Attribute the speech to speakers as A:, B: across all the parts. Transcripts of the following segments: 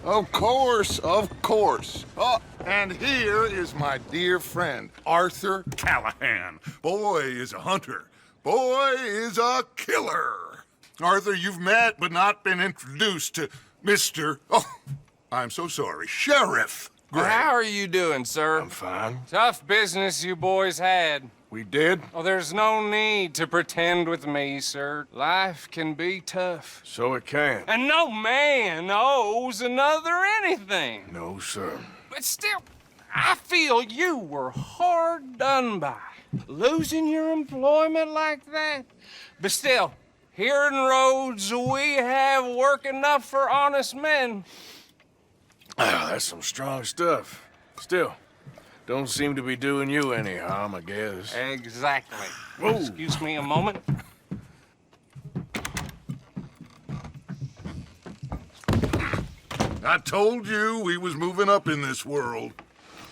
A: Of course, of course. Oh, and here is my dear friend, Arthur Callahan. Boy is a hunter. Boy is a killer. Arthur, you've met but not been introduced to Mr. Oh, I'm so sorry, Sheriff Gray.
B: How are you doing, sir?
C: I'm fine.
B: Tough business you boys had.
C: We did?
B: Oh, there's no need to pretend with me, sir. Life can be tough.
C: So it can.
B: And no man owes another anything.
C: No, sir.
B: But still, I feel you were hard done by. Losing your employment like that. But still, here in Rhodes, we have work enough for honest men.
C: Ah, that's some strong stuff. Still, don't seem to be doing you any harm, I guess.
B: Exactly.
C: Whoa.
B: Excuse me a moment.
A: I told you we was moving up in this world.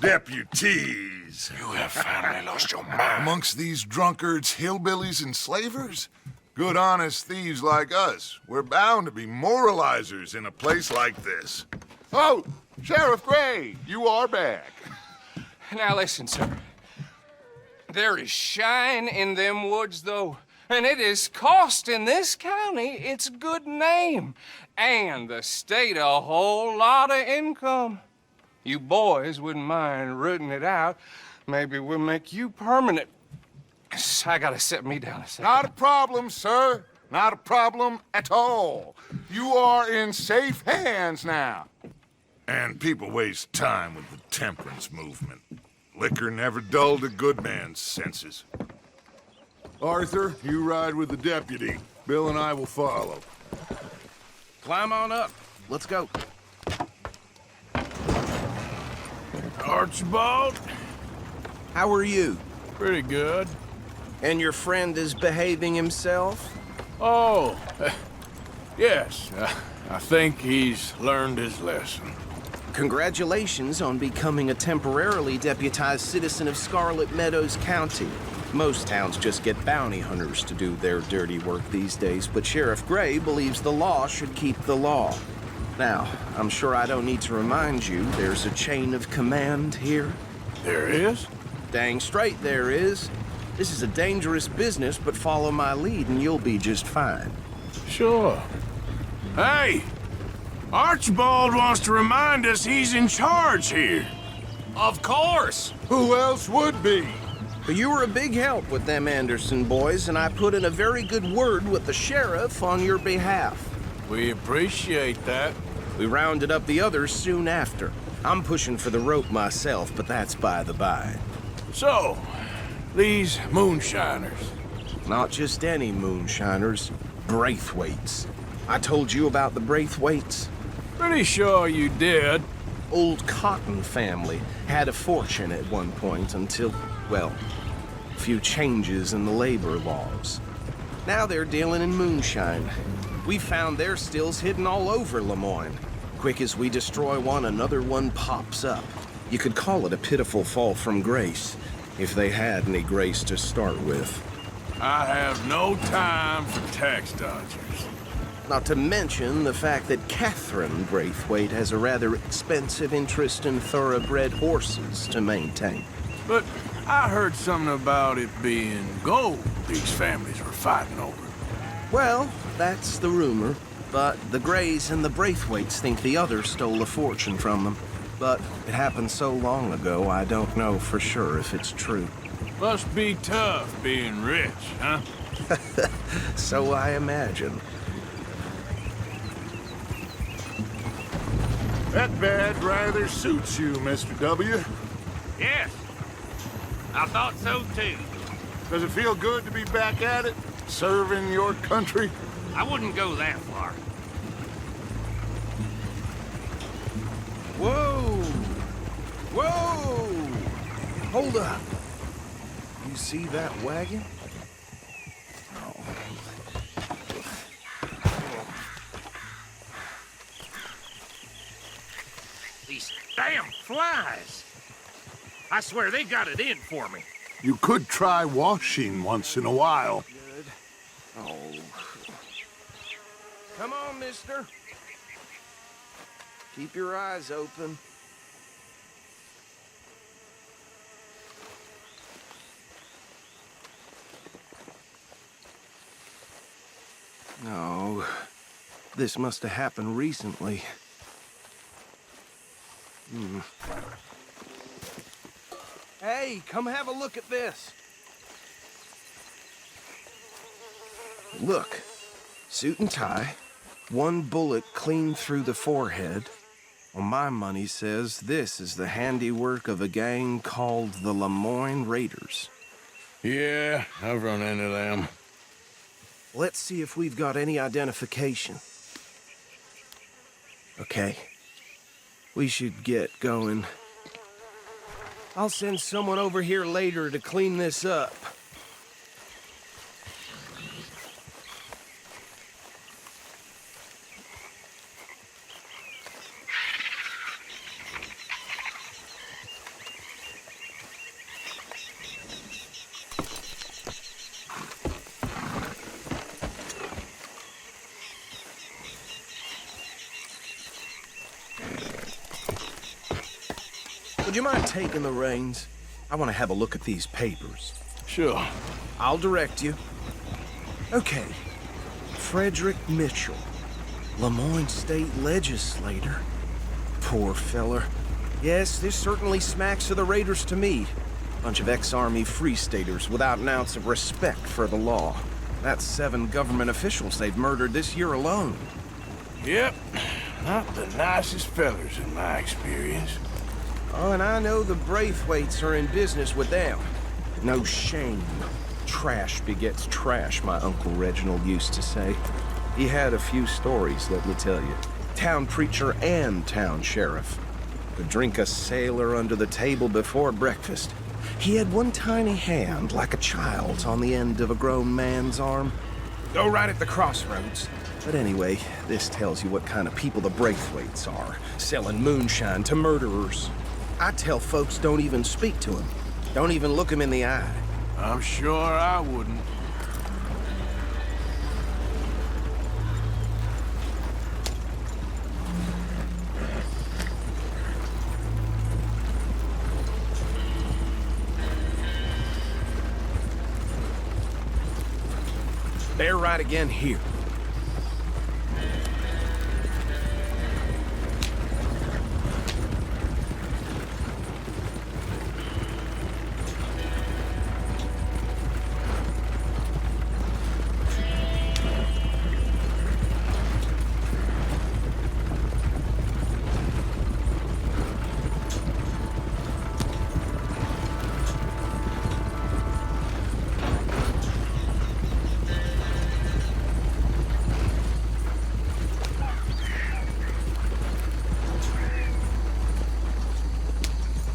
A: Deputies.
C: You have finally lost your mind.
A: Amongst these drunkards, hillbillies, and slavers? Good honest thieves like us. We're bound to be moralizers in a place like this. Oh, Sheriff Gray, you are back.
B: Now listen, sir. There is shine in them woods, though, and it is costing this county its good name and the state a whole lot of income. You boys wouldn't mind rooting it out. Maybe we'll make you permanent. I gotta set me down a second.
A: Not a problem, sir. Not a problem at all. You are in safe hands now. And people waste time with the temperance movement. Liquor never dulled a good man's senses. Arthur, you ride with the deputy. Bill and I will follow.
D: Climb on up. Let's go.
C: Archibald?
D: How are you?
C: Pretty good.
D: And your friend is behaving himself?
C: Oh, yes. I think he's learned his lesson.
D: Congratulations on becoming a temporarily deputized citizen of Scarlet Meadows County. Most towns just get bounty hunters to do their dirty work these days, but Sheriff Gray believes the law should keep the law. Now, I'm sure I don't need to remind you, there's a chain of command here.
C: There is?
D: Dang straight there is. This is a dangerous business, but follow my lead and you'll be just fine.
C: Sure. Hey! Archibald wants to remind us he's in charge here.
B: Of course!
A: Who else would be?
D: But you were a big help with them Anderson boys, and I put in a very good word with the sheriff on your behalf.
C: We appreciate that.
D: We rounded up the others soon after. I'm pushing for the rope myself, but that's by the by.
C: So, these moonshiners.
D: Not just any moonshiners, Braithwaites. I told you about the Braithwaites?
C: Pretty sure you did.
D: Old Cotton family had a fortune at one point until, well, a few changes in the labor laws. Now they're dealing in moonshine. We found their stills hidden all over Lemoyne. Quick as we destroy one, another one pops up. You could call it a pitiful fall from grace, if they had any grace to start with.
C: I have no time for tax dodgers.
D: Not to mention the fact that Catherine Braithwaite has a rather expensive interest in thoroughbred horses to maintain.
C: But I heard something about it being gold these families were fighting over.
D: Well, that's the rumor. But the Grays and the Braithwaites think the other stole a fortune from them. But it happened so long ago, I don't know for sure if it's true.
C: Must be tough being rich, huh?
D: So I imagine.
A: That badge rather suits you, Mr. W.
E: Yes, I thought so too.
A: Does it feel good to be back at it, serving your country?
E: I wouldn't go that far.
D: Whoa! Whoa! Hold up. You see that wagon?
E: These damn flies. I swear they got it in for me.
A: You could try washing once in a while.
D: Good. Oh. Come on, mister. Keep your eyes open. No, this must have happened recently. Hey, come have a look at this. Look, suit and tie, one bullet clean through the forehead. Well, my money says this is the handiwork of a gang called the Lemoyne Raiders.
C: Yeah, I've run into them.
D: Let's see if we've got any identification. Okay. We should get going. I'll send someone over here later to clean this up. Would you mind taking the reins? I want to have a look at these papers.
C: Sure.
D: I'll direct you. Okay. Frederick Mitchell, Lemoyne State Legislator. Poor feller. Yes, this certainly smacks of the Raiders to me. Bunch of ex-Army Free Staters without an ounce of respect for the law. That's 7 government officials they've murdered this year alone.
C: Yep. Not the nicest fellers in my experience.
D: Oh, and I know the Braithwaites are in business with them. No shame. Trash begets trash, my Uncle Reginald used to say. He had a few stories, let me tell you. Town preacher and town sheriff. Could drink a sailor under the table before breakfast. He had one tiny hand, like a child's, on the end of a grown man's arm. Go right at the crossroads. But anyway, this tells you what kind of people the Braithwaites are, selling moonshine to murderers. I tell folks don't even speak to him. Don't even look him in the eye.
C: I'm sure I wouldn't.
D: They're right again here.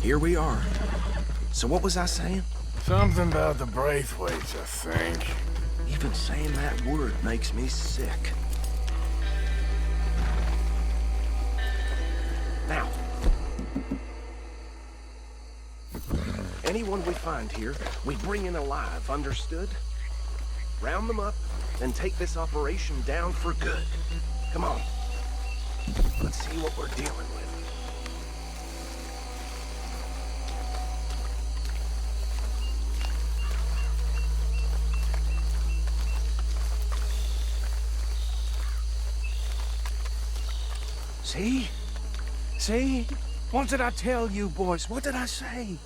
D: Here we are. So what was I saying?
C: Something about the Braithwaites, I think.
D: Even saying that word makes me sick. Now, anyone we find here, we bring in alive, understood? Round them up, then take this operation down for good. Come on. Let's see what we're dealing with. See? See? What did I tell you, boys? What did I say?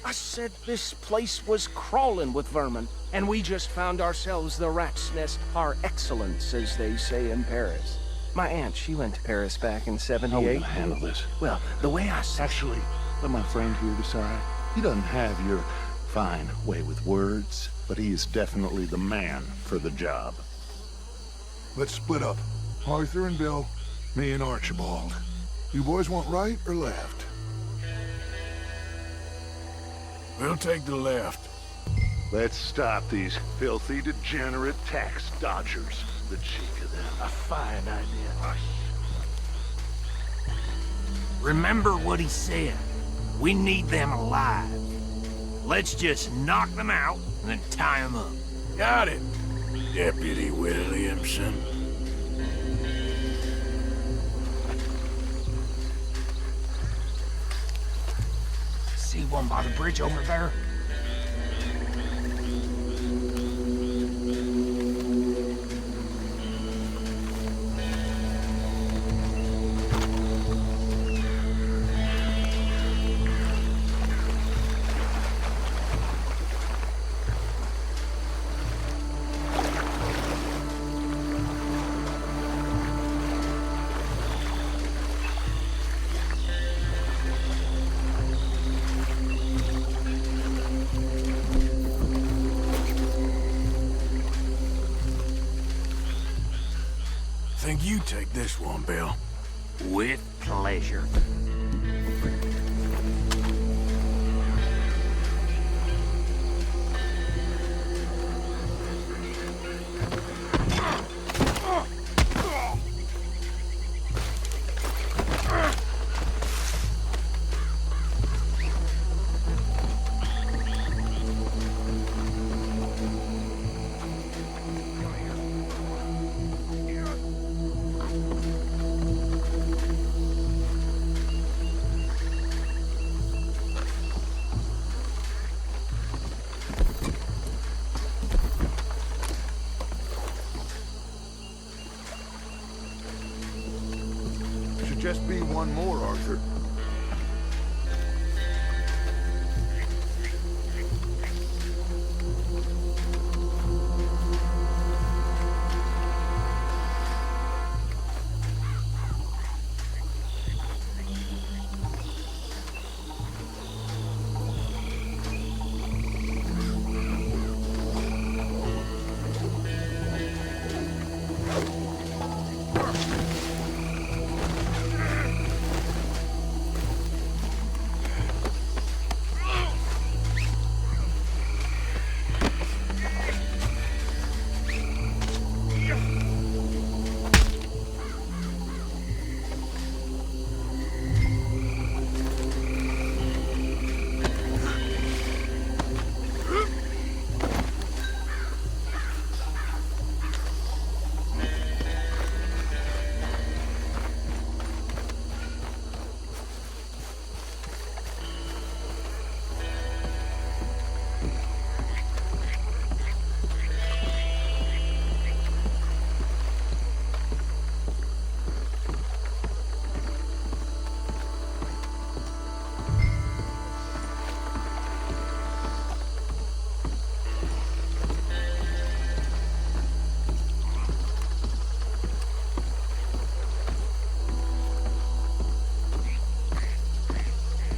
D: I said this place was crawling with vermin, and we just found ourselves the rat's nest par excellence, as they say in Paris. My aunt, she went to Paris back in
F: How are we
D: '78.
F: gonna handle this?
D: Well, the way I said...
F: Actually, let my friend here decide. He doesn't have your fine way with words, but he is definitely the man for the job.
G: Let's split up. Arthur and Bill, me and Archibald. You boys want right or left?
C: We'll take the left.
F: Let's stop these filthy, degenerate tax dodgers. The cheek of them.
E: A fine idea. Remember what he said. We need them alive. Let's just knock them out and then tie them up.
C: Got it, Deputy Williamson.
E: See one by the bridge over there?
C: Think you take this one, Bill.
E: With pleasure.
G: Should just be one more, Arthur.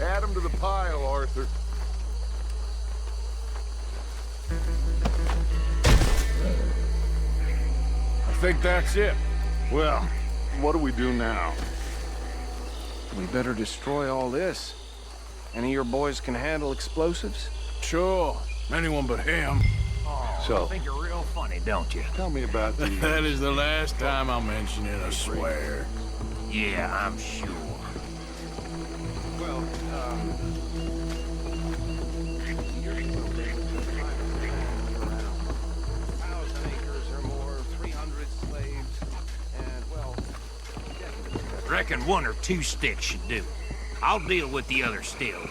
G: Add them to the pile, Arthur.
C: I think that's it.
F: Well, what do we do now?
D: We better destroy all this. Any of your boys can handle explosives?
C: Sure. Anyone but him.
E: Oh,
F: So-
E: I think you're real funny, don't you?
F: Tell me about the...
C: That is the last time I'll mention it, I swear.
E: Yeah, I'm sure.
D: Well,
E: Reckon one or two sticks should do. I'll deal with the other stills.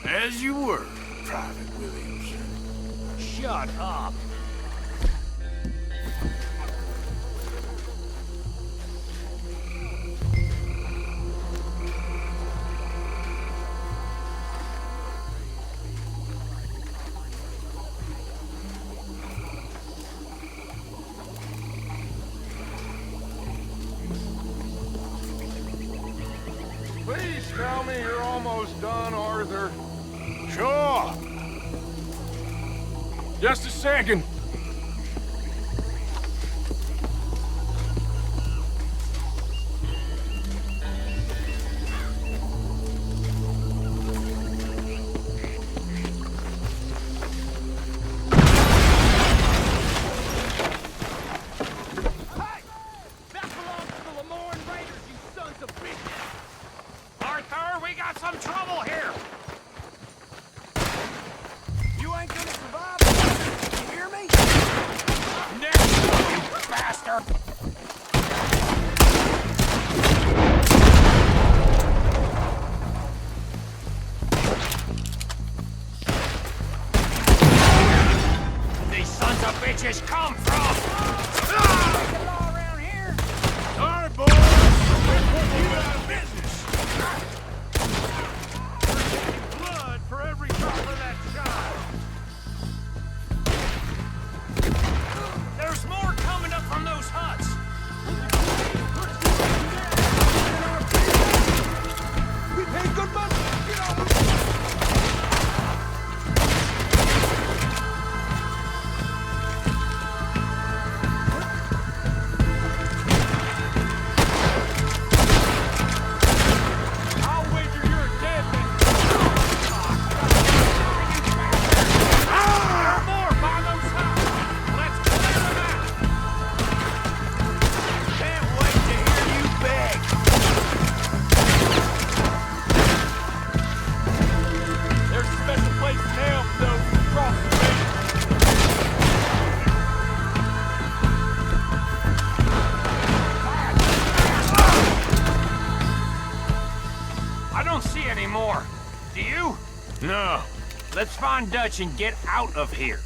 C: As you were, Private Williamson.
E: Shut up.
G: Please tell me you're almost done, Arthur.
C: Sure. Just a second.
E: Arthur, we got some trouble here.
D: you ain't gonna survive. You hear me?
E: bitches come from?
C: Sorry, boys. We're putting you out of business.
E: Blood for every drop of that shine. There's more coming up from those huts.
G: We paid good money. Get on.
E: I'll wager you're a dead man. There are more by those huts. Let's clear them out. Can't wait to hear you beg. There's a special place in hell for those who cross the river. I don't see any more. Do you?
C: No,
E: Let's find Dutch and get out of here.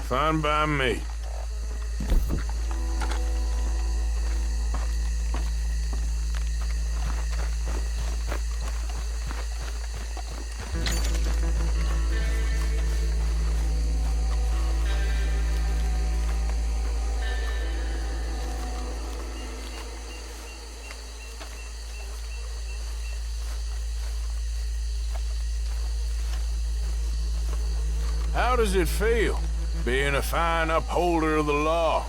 C: fine by me. How does it feel, being a fine upholder of the law?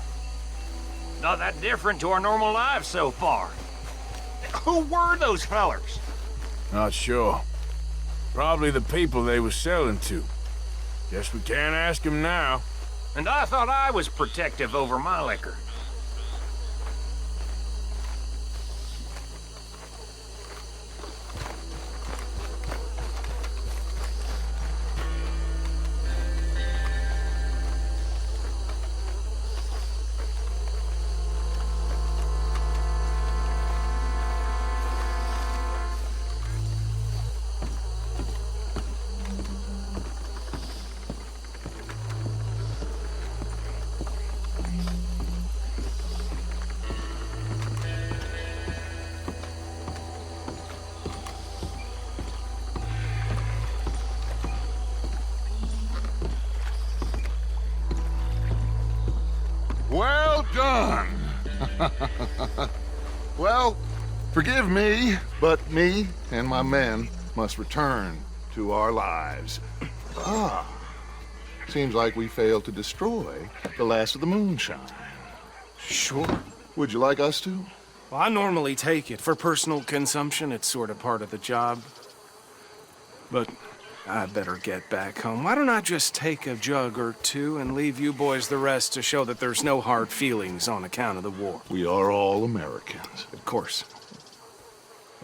E: Not that different to our normal lives so far. Who were those fellers?
C: Not sure. Probably the people they was selling to. Guess we can't ask them now.
E: And I thought I was protective over my liquor.
A: Well done. Well, forgive me, but me and my men must return to our lives. Ah, seems like we failed to destroy the last of the moonshine.
D: Sure.
A: Would you like us to?
D: Well, I normally take it. For personal consumption, it's sort of part of the job. But I better get back home. Why don't I just take a jug or two and leave you boys the rest to show that there's no hard feelings on account of the war?
A: We are all Americans.
D: Of course.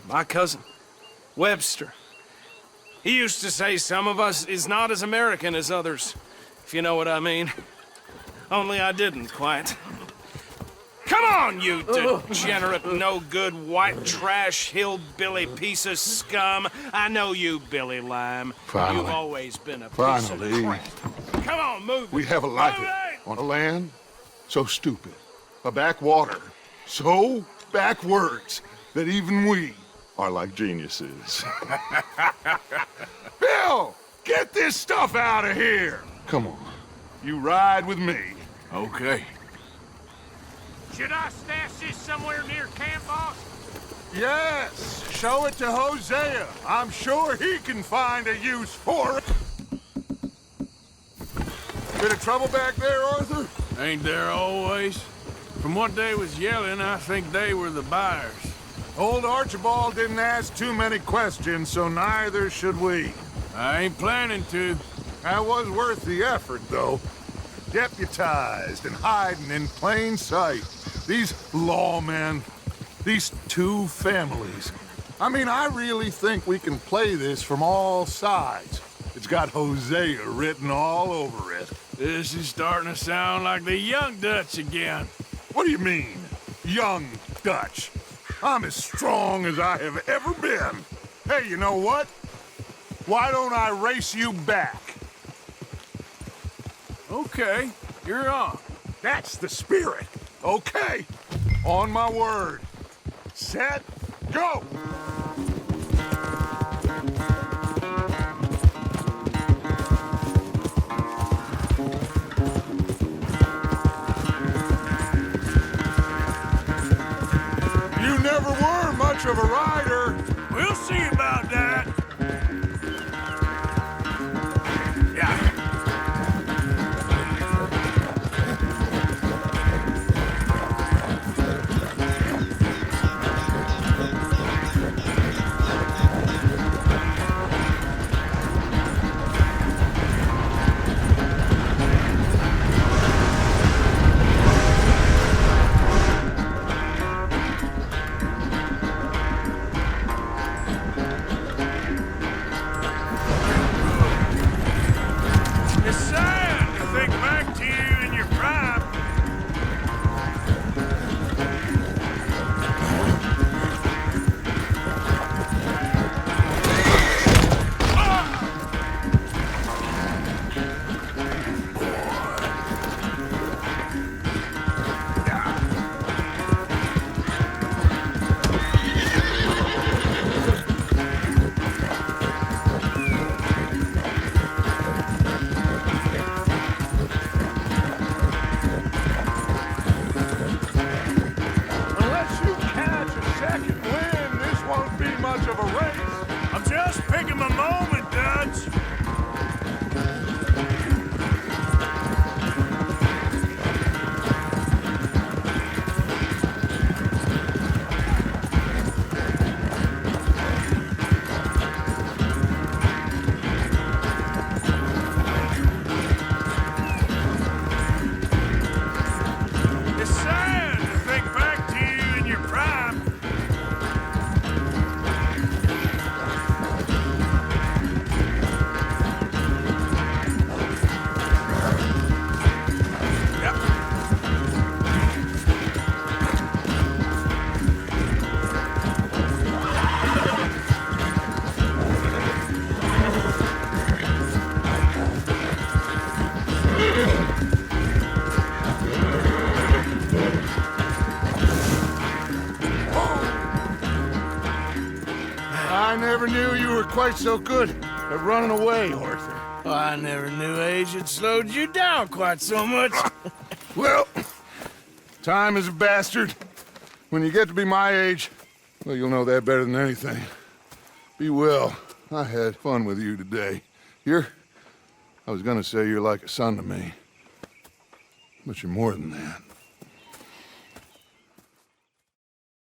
D: My cousin, Webster, he used to say some of us is not as American as others, if you know what I mean. Only I didn't quite. Come on, you degenerate, no-good, white trash, hillbilly piece of scum. I know you, Billy Lime.
A: Finally.
D: You've always been a piece
A: Finally.
D: of crap. Come on, move
A: We
D: it.
A: have a life
D: Move it!
A: on a land so stupid, a backwater so backwards that even we are like geniuses. Bill, get this stuff out of here. Come on, you ride with me.
C: Okay.
E: Should I stash this somewhere near camp, boss?
A: Yes, show it to Hosea. I'm sure he can find a use for it. Bit of trouble back there, Arthur?
C: Ain't there always? From what they was yelling, I think they were the buyers.
A: Old Archibald didn't ask too many questions, so neither should we.
C: I ain't planning to.
A: That was worth the effort, though. Deputized and hiding in plain sight. These lawmen, these two families. I mean, I really think we can play this from all sides. It's got Hosea written all over it.
C: This is starting to sound like the young Dutch again.
A: What do you mean, young Dutch? I'm as strong as I have ever been. Hey, you know what? Why don't I race you back?
C: Okay, you're on.
F: That's the spirit.
A: Okay, on my word. Set, go! You never were much of a rider.
E: We'll see about that.
C: Yeah.
E: It's sad to think back to you in your prime.
A: Unless you catch a second wind, this won't be much of a race.
E: I'm just picking my moment, Dutch. It's sad to think back to you in your prime.
A: I never knew you were quite so good at running away, Arthur.
C: Well, I never knew age had slowed you down quite so much.
A: Well, time is a bastard. When you get to be my age, well, you'll know that better than anything. Be well. I had fun with you today. I was gonna say you're like a son to me, but you're more than that.